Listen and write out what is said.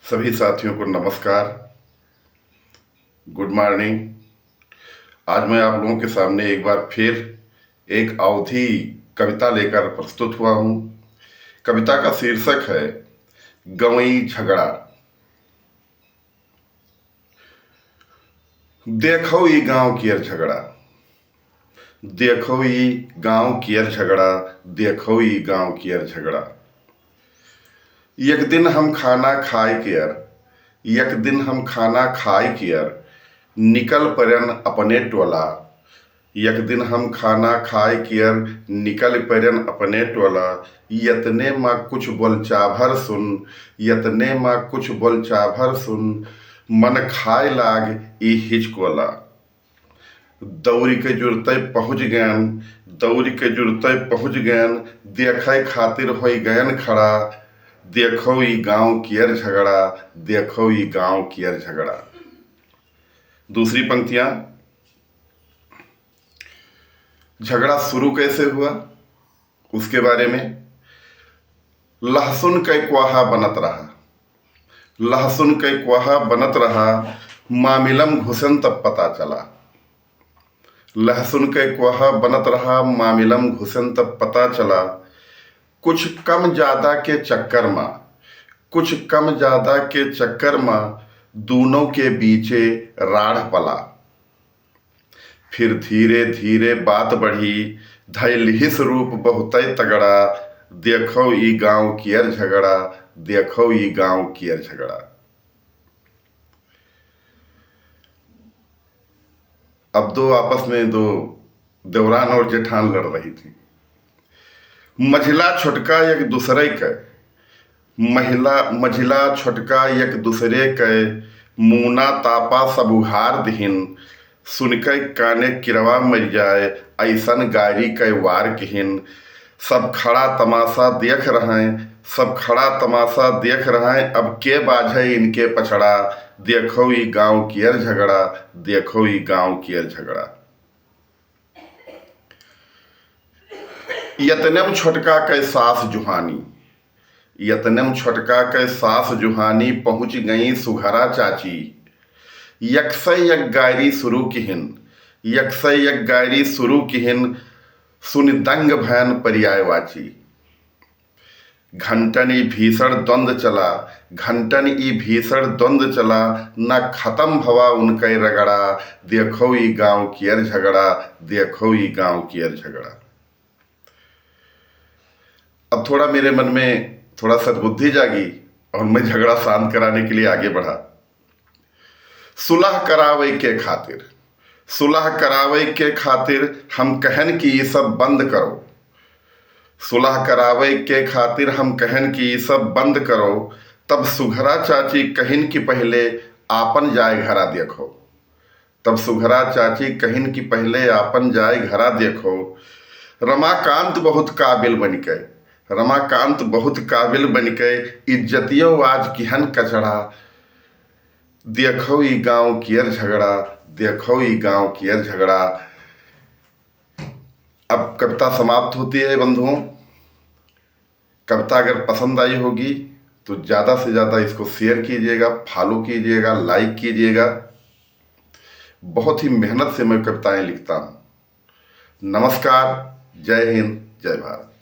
सभी साथियों को नमस्कार, गुड मॉर्निंग। आज मैं आप लोगों के सामने एक बार फिर एक अवधी कविता लेकर प्रस्तुत हुआ हूँ। कविता का शीर्षक है गवई झगड़ा। देखो ई गांव कियर झगड़ा, देखो ई गांव कियर झगड़ा, देखो ई गांव कियर झगड़ा। एक दिन हम खाना खाए कियर, एक दिन हम खाना खाए कियर, निकल परन अपने टोला। एक दिन हम खाना खाए कियर, निकल परन अपने टोला। यतने माँ कुछ बोल चाभर सुन, यतने माँ कुछ बोल चाभर सुन, मन खाए लाग ई हिचकोला। दौड़ी के जुड़ते पहुँच गयन, दौड़ी के जुड़ते पहुँच गयन, देखे खातिर हो गयन खड़ा। देखो ई गांव कियर झगड़ा, देखो ई गांव कियर झगड़ा। दूसरी पंक्तियां, झगड़ा शुरू कैसे हुआ उसके बारे में। लहसुन के कुआहा बनत रहा, लहसुन के कुआहा बनत रहा, मामिलम घुसन तब पता चला। लहसुन के कुआहा बनत रहा, मामिलम घुसन तब पता चला। कुछ कम ज्यादा के चक्कर में, कुछ कम ज्यादा के चक्कर में, दोनों के बीचे राढ़ पला। फिर धीरे धीरे बात बढ़ी, धैल हिस रूप बहुतै तगड़ा। देखो ई गांव कियर झगड़ा, देखो ई गांव कियर झगड़ा। अब आपस में दो देवरान और जेठान लड़ रही थी। मझिला छोटका एक दूसरे के, मझिला छोटका एक दूसरे के, मुना तापा सब उहार दिहिन। सुनके काने किरवा मर जाए, ऐसन गायरी के वार किहिन। सब खड़ा तमाशा देख रहे हैं, सब खड़ा तमाशा देख रहे हैं, अब के बाझे इनके पछड़ा। देखो ई गांव कियर झगड़ा, देखो ई गांव कियर झगड़ा। यतनम छोटका के सास जुहानी, यतनम छोटका के सास जुहानी, पहुंच गई सुघरा चाची। यकसे यक गायरी शुरू किहिन, यकसे यक गायरी शुरू किहिन, सुन दंग भैन पर्यायवाची। घंटन ई भीषण द्वंद चला, घंटन ई भीषण द्वंद चला, न खत्म भवा उनके रगड़ा। देखो ई गांव कियर झगड़ा, देखो ई गांव कियर झगड़ा। अब थोड़ा मेरे मन में थोड़ा सद्बुद्धि जागी और मैं झगड़ा शांत कराने के लिए आगे बढ़ा। सुलह करावे के खातिर, सुलह करावे के खातिर, हम कहन कि ये सब बंद करो। सुलह करावे के खातिर हम कहन कि ये सब बंद करो। तब सुघरा चाची कहिन कि पहले आपन जाए घरा देखो। तब सुघरा चाची कहिन कि पहले आपन जाए घरा देखो। रमाकांत बहुत काबिल बनके, रमाकांत बहुत काबिल बनके, इज्जतियों आज किहन कचड़ा। देखो ई गांव कियर झगड़ा, देखो ई गांव कियर झगड़ा। अब कविता समाप्त होती है बंधुओं। कविता अगर पसंद आई होगी तो ज़्यादा से ज़्यादा इसको शेयर कीजिएगा, फॉलो कीजिएगा, लाइक कीजिएगा। बहुत ही मेहनत से मैं कविताएं लिखता हूँ। नमस्कार, जय हिंद, जय भारत।